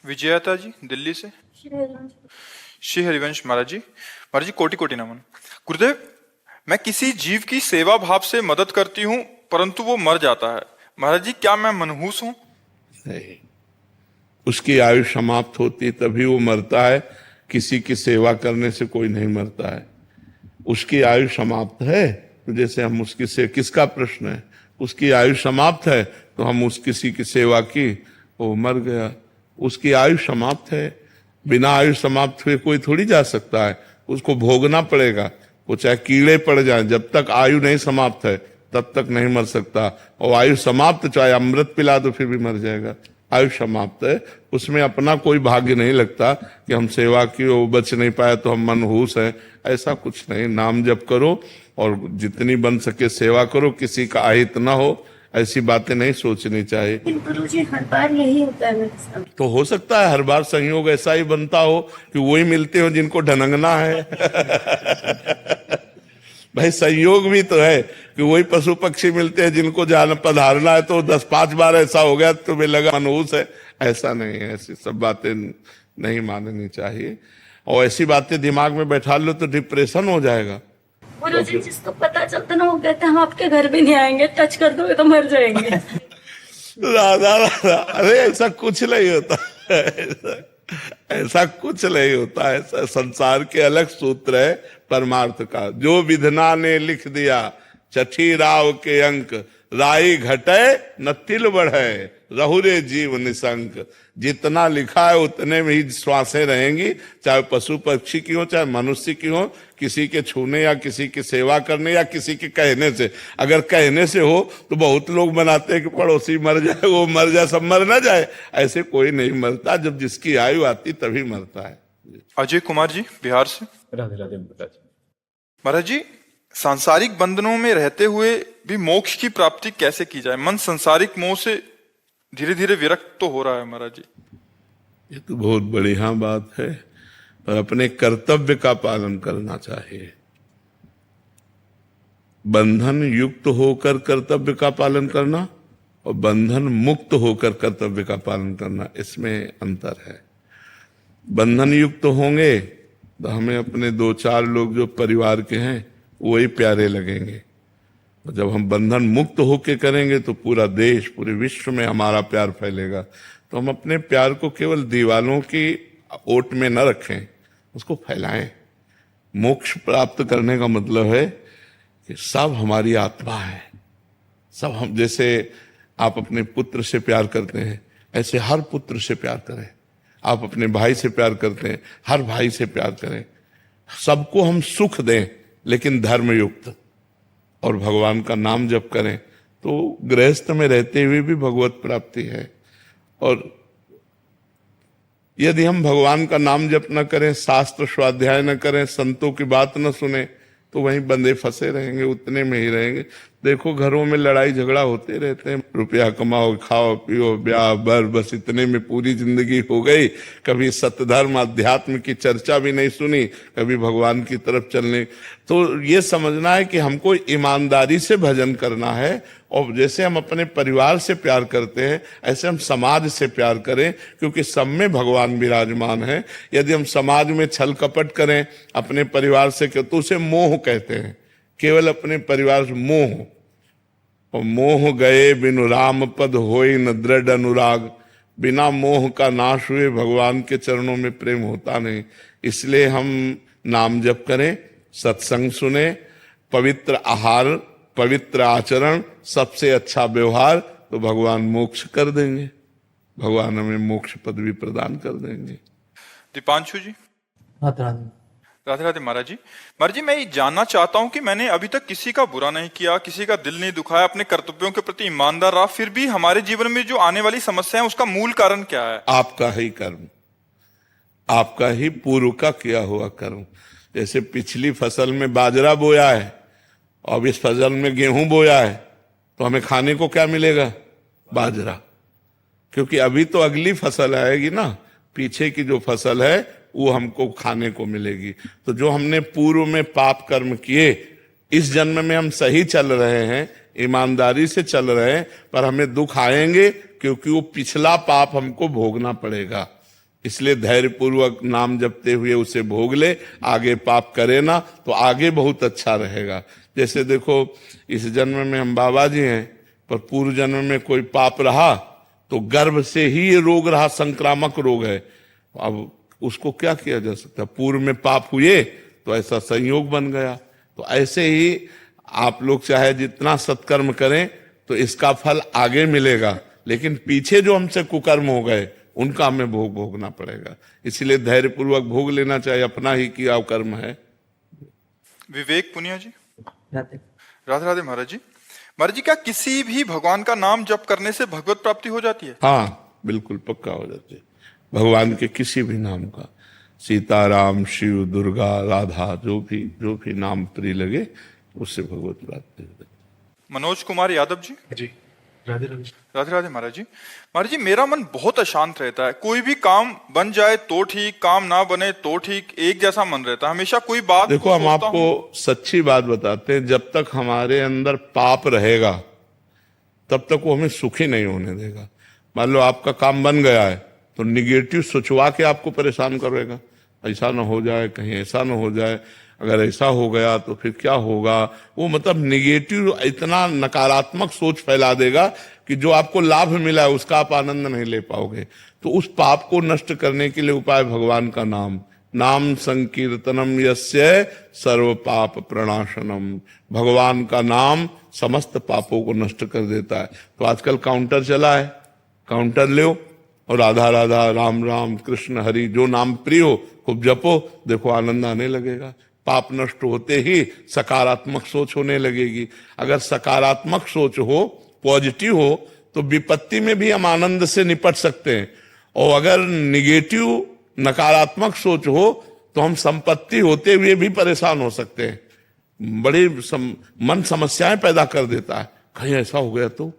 विजयता जी दिल्ली से। श्री हरिवंश महाराज जी। महाराज जी कोटि कोटि नमन। गुरुदेव, मैं किसी जीव की सेवा भाव से मदद करती हूँ परंतु वो मर जाता है। महाराज जी क्या मैं मनहूस हूँ? नहीं, उसकी आयु समाप्त होती तभी वो मरता है। किसी की सेवा करने से कोई नहीं मरता है। उसकी आयु समाप्त है तो जैसे हम उसकी से किसका प्रश्न है, उसकी आयु समाप्त है तो हम उस किसी की सेवा की, वो मर गया। उसकी आयु समाप्त है, बिना आयु समाप्त हुए कोई थोड़ी जा सकता है, उसको भोगना पड़ेगा। वो चाहे कीड़े पड़ जाए, जब तक आयु नहीं समाप्त है तब तक नहीं मर सकता। और आयु समाप्त, चाहे अमृत पिला दो फिर भी मर जाएगा। आयु समाप्त है, उसमें अपना कोई भाग्य नहीं लगता कि हम सेवा की, वो बच नहीं पाया तो हम मनहूस हैं। ऐसा कुछ नहीं। नाम जप करो और जितनी बन सके सेवा करो, किसी का अहित ना हो, ऐसी बातें नहीं सोचनी चाहिए। गुरुजी हर बार यही होता है मेरे साथ। तो हो सकता है हर बार संयोग ऐसा ही बनता हो कि वही मिलते हो जिनको ढनंगना है। भाई संयोग भी तो है कि वही पशु पक्षी मिलते हैं जिनको जान पधारना है, तो 10-5 बार ऐसा हो गया तो तुम्हें लगा मनहूस है। ऐसा नहीं है, ऐसी सब बातें नहीं माननी चाहिए। और ऐसी बातें दिमाग में बैठा लो तो डिप्रेशन हो जाएगा। गुरुजी जिसको पता चलता ना वो कहते हैं हम आपके घर भी नहीं आएंगे, टच कर दोगे तो मर जाएंगे। राधा राधा, अरे ऐसा कुछ नहीं होता। ऐसा कुछ नहीं होता है। संसार के अलग सूत्र है परमार्थ का। जो विधना ने लिख दिया चठी राव के अंक, राई घटे न तिल बढ़े, रहुरे जीव निशंक। जितना लिखा है उतने में ही श्वासें रहेंगी, चाहे पशु पक्षी की हो चाहे मनुष्य की हो। किसी के छूने या किसी की सेवा करने या किसी के कहने से, अगर कहने से हो तो बहुत लोग बनाते हैं कि पड़ोसी मर जाए, वो मर जाए, सब मर ना जाए। ऐसे कोई नहीं मरता, जब जिसकी आयु आती तभी मरता है। अजय कुमार जी बिहार से। राधे राधे महाराज। महाराज जी, सांसारिक बंधनों में रहते हुए भी मोक्ष की प्राप्ति कैसे की जाए? मन सांसारिक मोह से धीरे धीरे विरक्त तो हो रहा है महाराज जी। ये तो बहुत बढ़िया बात है, पर अपने कर्तव्य का पालन करना चाहिए। बंधन युक्त होकर कर्तव्य का पालन करना और बंधन मुक्त होकर कर्तव्य का पालन करना, इसमें अंतर है। बंधन युक्त होंगे तो हमें अपने 2-4 लोग जो परिवार के हैं वही प्यारे लगेंगे। और जब हम बंधन मुक्त होके करेंगे तो पूरा देश, पूरे विश्व में हमारा प्यार फैलेगा। तो हम अपने प्यार को केवल दीवालों की ओट में न रखें, उसको फैलाएं। मोक्ष प्राप्त करने का मतलब है कि सब हमारी आत्मा है। सब हम, जैसे आप अपने पुत्र से प्यार करते हैं ऐसे हर पुत्र से प्यार करें। आप अपने भाई से प्यार करते हैं, हर भाई से प्यार करें। सबको हम सुख दें लेकिन धर्मयुक्त, और भगवान का नाम जप करें तो गृहस्थ में रहते हुए भी भगवत प्राप्ति है। और यदि हम भगवान का नाम जप न करें, शास्त्र स्वाध्याय न करें, संतों की बात न सुने, तो वहीं बंधे फंसे रहेंगे, उतने में ही रहेंगे। देखो घरों में लड़ाई झगड़ा होते रहते हैं, रुपया कमाओ, खाओ पियो, ब्याह बर, बस इतने में पूरी जिंदगी हो गई। कभी सत्यधर्म अध्यात्म की चर्चा भी नहीं सुनी, कभी भगवान की तरफ चलने। तो ये समझना है कि हमको ईमानदारी से भजन करना है, और जैसे हम अपने परिवार से प्यार करते हैं ऐसे हम समाज से प्यार करें, क्योंकि सब में भगवान विराजमान है। यदि हम समाज में छल कपट करें अपने परिवार से तो उसे मोह कहते हैं। केवल अपने परिवार से मोह, और मोह गए बिनु राम पद होई न दृढ़ अनुराग। बिना मोह का नाश हुए भगवान के चरणों में प्रेम होता नहीं। इसलिए हम नाम जप करें, सत्संग सुने, पवित्र आहार, पवित्र आचरण, सबसे अच्छा व्यवहार, तो भगवान मोक्ष कर देंगे। भगवान हमें मोक्ष पदवी प्रदान कर देंगे। दीपांशु जी। राधे राधे। राधे राधे महाराज जी। महाराज जी, मैं ये जानना चाहता हूँ कि मैंने अभी तक किसी का बुरा नहीं किया, किसी का दिल नहीं दुखाया, अपने कर्तव्यों के प्रति ईमानदार रहा, फिर भी हमारे जीवन में जो आने वाली समस्या है उसका मूल कारण क्या है? आपका ही कर्म, आपका ही पूर्व का किया हुआ कर्म। जैसे पिछली फसल में बाजरा बोया है, अब इस फसल में गेहूं बोया है, तो हमें खाने को क्या मिलेगा? बाजरा। क्योंकि अभी तो अगली फसल आएगी ना, पीछे की जो फसल है वो हमको खाने को मिलेगी। तो जो हमने पूर्व में पाप कर्म किए, इस जन्म में हम सही चल रहे हैं, ईमानदारी से चल रहे हैं, पर हमें दुख आएंगे क्योंकि वो पिछला पाप हमको भोगना पड़ेगा। इसलिए धैर्य पूर्वक नाम जपते हुए उसे भोग ले, आगे पाप करे ना तो आगे बहुत अच्छा रहेगा। जैसे देखो इस जन्म में हम बाबा जी हैं, पर पूर्व जन्म में कोई पाप रहा तो गर्भ से ही ये रोग रहा, संक्रामक रोग है। अब उसको क्या किया जा सकता है? पूर्व में पाप हुए तो ऐसा संयोग बन गया। तो ऐसे ही आप लोग चाहे जितना सत्कर्म करें तो इसका फल आगे मिलेगा, लेकिन पीछे जो हमसे कुकर्म हो गए उनका हमें भोगना पड़ेगा। इसलिए धैर्य पूर्वक भोग लेना चाहिए, अपना ही किया कर्म है। विवेक पुनिया जी। राधे राधे राधे महाराज जी। महाराज जी, क्या किसी भी भगवान का नाम जप करने से भगवत प्राप्ति हो जाती है? हाँ, बिल्कुल पक्का हो जाती है। भगवान के किसी भी नाम का, सीताराम, शिव, दुर्गा, राधा, जो भी नाम प्रिय लगे उससे भगवत प्राप्ति हो जाती है। मनोज कुमार यादव जी। जी राधे राधे राधे राधे महाराज जी। महाराज जी, मेरा मन बहुत अशांत रहता है। कोई भी काम बन जाए तो ठीक, काम ना बने तो ठीक, एक जैसा मन रहता है। हमेशा कोई बात देखो, हम आपको सच्ची बात बताते हैं, जब तक हमारे अंदर पाप रहेगा तब तक वो हमें सुखी नहीं होने देगा। मान लो आपका काम बन गया है तो निगेटिव सोचवा के आपको परेशान करेगा, ऐसा ना हो जाए, कहीं ऐसा ना हो जाए, अगर ऐसा हो गया तो फिर क्या होगा। वो मतलब निगेटिव इतना नकारात्मक सोच फैला देगा कि जो आपको लाभ मिला है उसका आप आनंद नहीं ले पाओगे। तो उस पाप को नष्ट करने के लिए उपाय भगवान का नाम, नाम संकीर्तनम यस्य सर्व पाप प्रणाशनम। भगवान का नाम समस्त पापों को नष्ट कर देता है। तो आजकल काउंटर चला है, काउंटर लो और राधा राधा, राम राम, कृष्ण हरि, जो नाम प्रिय हो खूब जपो, देखो आनंद आने लगेगा। पाप नष्ट होते ही सकारात्मक सोच होने लगेगी। अगर सकारात्मक सोच हो, पॉजिटिव हो, तो विपत्ति में भी हम आनंद से निपट सकते हैं। और अगर निगेटिव, नकारात्मक सोच हो तो हम संपत्ति होते हुए भी परेशान हो सकते हैं। बड़ी मन समस्याएं पैदा कर देता है, कहीं ऐसा हो गया तो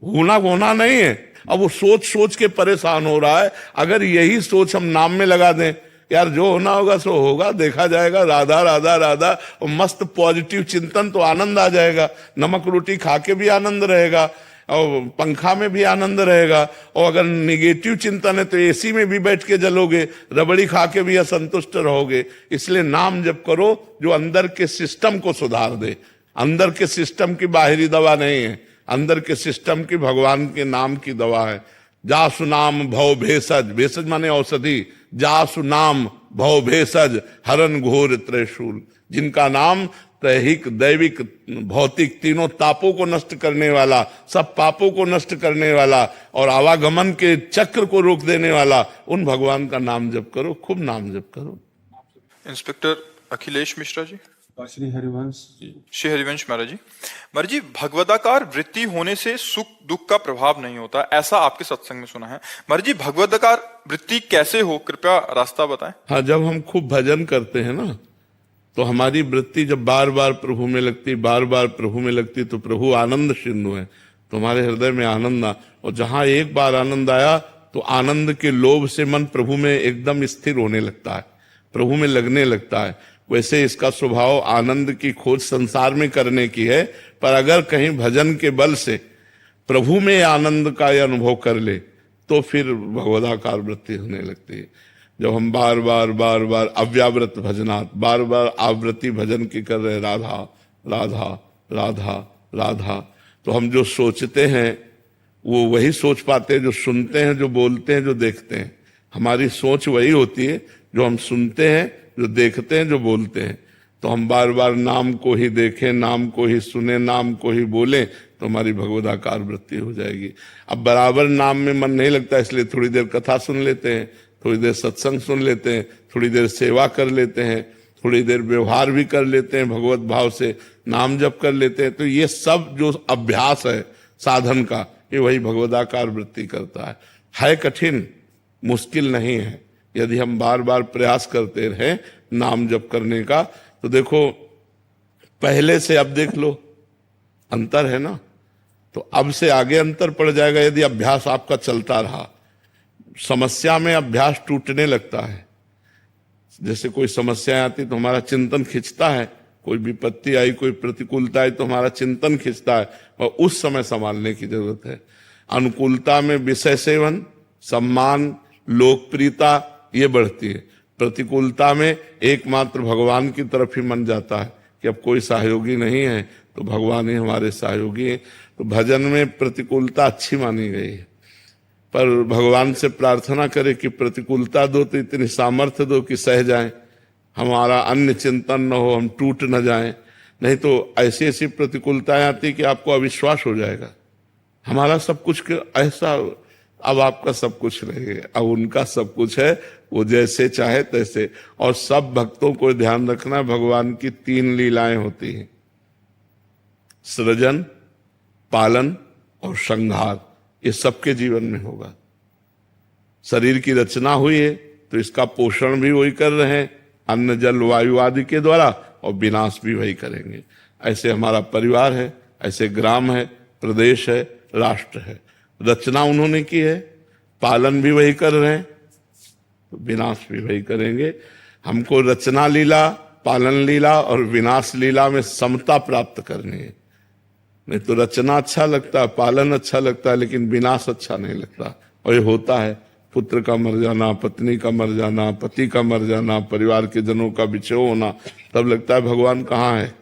होना नहीं है। अब वो सोच के परेशान हो रहा है। अगर यही सोच हम नाम में लगा दें, यार जो होना होगा सो होगा, देखा जाएगा, राधा राधा राधा, और मस्त पॉजिटिव चिंतन, तो आनंद आ जाएगा। नमक रोटी खा के भी आनंद रहेगा और पंखा में भी आनंद रहेगा। और अगर निगेटिव चिंतन है तो एसी में भी बैठ के जलोगे, रबड़ी खा के भी असंतुष्ट रहोगे। इसलिए नाम जप करो जो अंदर के सिस्टम को सुधार दे। अंदर के सिस्टम की बाहरी दवा नहीं है, अंदर के सिस्टम की भगवान के नाम की दवा है। जासु नाम भव भेषज, भेषज माने औषधि, जासु नाम भव भेषज हरन घोर त्रिशूल। जिनका नाम दैहिक, दैविक, भौतिक तीनों तापों को नष्ट करने वाला, सब पापों को नष्ट करने वाला और आवागमन के चक्र को रोक देने वाला, उन भगवान का नाम जप करो, खूब नाम जप करो। इंस्पेक्टर अखिलेश मिश्रा जी। श्री हरिवंश जी। श्री हरिवंश महाराज जी। महाराज जी, भगवदाकार वृत्ति होने से सुख दुख का प्रभाव नहीं होता, ऐसा आपके सत्संग में सुना है। महाराज जी, भगवदाकार वृत्ति कैसे हो, कृपया रास्ता बताएं। हाँ, जब हम खूब भजन करते हैं ना तो हमारी वृत्ति जब बार बार प्रभु में लगती, बार बार प्रभु में लगती, तो प्रभु आनंद सिंधु है, तो हमारे हृदय में आनंद आ। और जहां एक बार आनंद आया तो आनंद के लोभ से मन प्रभु में एकदम स्थिर होने लगता है, प्रभु में लगने लगता है। वैसे इसका स्वभाव आनंद की खोज संसार में करने की है, पर अगर कहीं भजन के बल से प्रभु में आनंद का यह अनुभव कर ले तो फिर भगवदाकार वृत्ति होने लगती है। जब हम बार बार अव्यावृत भजनात्, बार बार आवृत्ति भजन की कर रहे, राधा राधा राधा राधा, तो हम जो सोचते हैं वो वही सोच पाते हैं, जो सुनते हैं, जो बोलते हैं, जो देखते हैं। हमारी सोच वही होती है जो हम सुनते हैं, जो देखते हैं, जो बोलते हैं। तो हम बार बार नाम को ही देखें, नाम को ही सुने, नाम को ही बोलें, तो हमारी भगवदाकार वृत्ति हो जाएगी। अब बराबर नाम में मन नहीं लगता, इसलिए थोड़ी देर कथा सुन लेते हैं, थोड़ी देर सत्संग सुन लेते हैं, थोड़ी देर सेवा कर लेते हैं, थोड़ी देर व्यवहार भी कर लेते हैं, भगवत भाव से नाम जप कर लेते हैं। तो ये सब जो अभ्यास है साधन का, ये वही भगवदाकार वृत्ति करता है। कठिन, मुश्किल नहीं है। यदि हम बार बार प्रयास करते रहें नाम जप करने का, तो देखो पहले से अब देख लो अंतर है ना, तो अब से आगे अंतर पड़ जाएगा यदि अभ्यास आपका चलता रहा। समस्या में अभ्यास टूटने लगता है। जैसे कोई समस्या आती तो हमारा चिंतन खिंचता है, कोई विपत्ति आई, कोई प्रतिकूलता आई तो हमारा चिंतन खिंचता है, और उस समय संभालने की जरूरत है। अनुकूलता में विषय सेवन, सम्मान, लोकप्रियता ये बढ़ती है। प्रतिकूलता में एकमात्र भगवान की तरफ ही मन जाता है कि अब कोई सहयोगी नहीं है तो भगवान ही हमारे सहयोगी हैं। तो भजन में प्रतिकूलता अच्छी मानी गई है, पर भगवान से प्रार्थना करें कि प्रतिकूलता दो तो इतनी सामर्थ्य दो कि सह जाएं, हमारा अन्य चिंतन न हो, हम टूट न जाएं। नहीं तो ऐसी ऐसी प्रतिकूलताएं आती कि आपको अविश्वास हो जाएगा, हमारा सब कुछ ऐसा, अब आपका सब कुछ नहीं है, अब उनका सब कुछ है, वो जैसे चाहे तैसे। और सब भक्तों को ध्यान रखना, भगवान की 3 लीलाएं होती हैं, सृजन, पालन और संहार। ये सबके जीवन में होगा। शरीर की रचना हुई है तो इसका पोषण भी वही कर रहे हैं, अन्न जल वायु आदि के द्वारा, और विनाश भी वही करेंगे। ऐसे हमारा परिवार है, ऐसे ग्राम है, प्रदेश है, राष्ट्र है। रचना उन्होंने की है, पालन भी वही कर रहे हैं, तो विनाश भी वही करेंगे। हमको रचना लीला, पालन लीला और विनाश लीला में समता प्राप्त करनी है। नहीं तो रचना अच्छा लगता है, पालन अच्छा लगता है, लेकिन विनाश अच्छा नहीं लगता। और ये होता है, पुत्र का मर जाना, पत्नी का मर जाना, पति का मर जाना, परिवार के जनों का बिछोह होना, तब लगता है भगवान कहाँ है।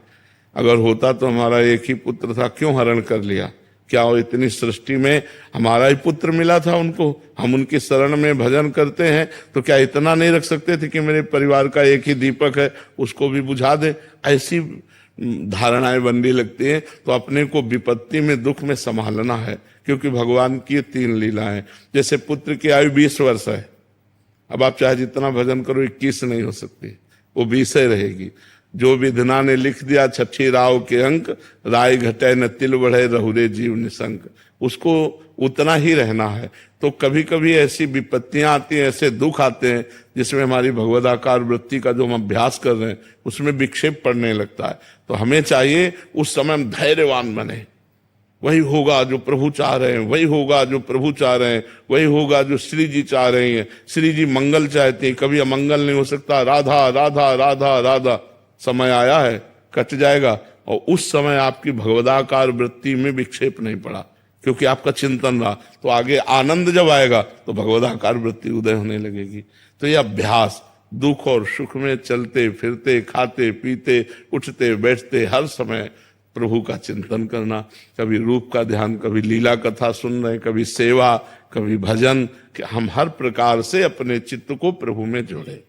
अगर होता तो हमारा एक ही पुत्र था, क्यों हरण कर लिया? क्या वो इतनी सृष्टि में हमारा ही पुत्र मिला था उनको, हम उनकी शरण में भजन करते हैं, तो क्या इतना नहीं रख सकते थे कि मेरे परिवार का एक ही दीपक है, उसको भी बुझा दे? ऐसी धारणाएं बनने लगती हैं। तो अपने को विपत्ति में, दुख में संभालना है, क्योंकि भगवान की 3 लीलाएं। जैसे पुत्र की आयु 20 वर्ष है, अब आप चाहे जितना भजन करो 21 नहीं हो सकती, वो 20 ही रहेगी। जो विधना ने लिख दिया 6 राव के अंक, राय घटे न तिल बढ़े रहुरे जीव निशंक, उसको उतना ही रहना है। तो कभी कभी ऐसी विपत्तियां आती हैं, ऐसे दुख आते हैं जिसमें हमारी भगवदाकार वृत्ति का जो हम अभ्यास कर रहे हैं उसमें विक्षेप पड़ने लगता है। तो हमें चाहिए उस समय हम धैर्यवान बने, वही होगा जो प्रभु चाह रहे हैं, वही होगा जो प्रभु चाह रहे हैं, वही होगा जो श्री जी चाह रही हैं। श्री जी मंगल चाहते हैं, कभी अमंगल नहीं हो सकता। राधा राधा राधा राधा, समय आया है, कट जाएगा। और उस समय आपकी भगवदाकार वृत्ति में विक्षेप नहीं पड़ा, क्योंकि आपका चिंतन रहा। तो आगे आनंद जब आएगा तो भगवदाकार वृत्ति उदय होने लगेगी। तो यह अभ्यास, दुख और सुख में चलते फिरते, खाते पीते, उठते बैठते, हर समय प्रभु का चिंतन करना। कभी रूप का ध्यान, कभी लीला कथा सुन रहे, कभी सेवा, कभी भजन, कि हम हर प्रकार से अपने चित्त को प्रभु में जोड़े।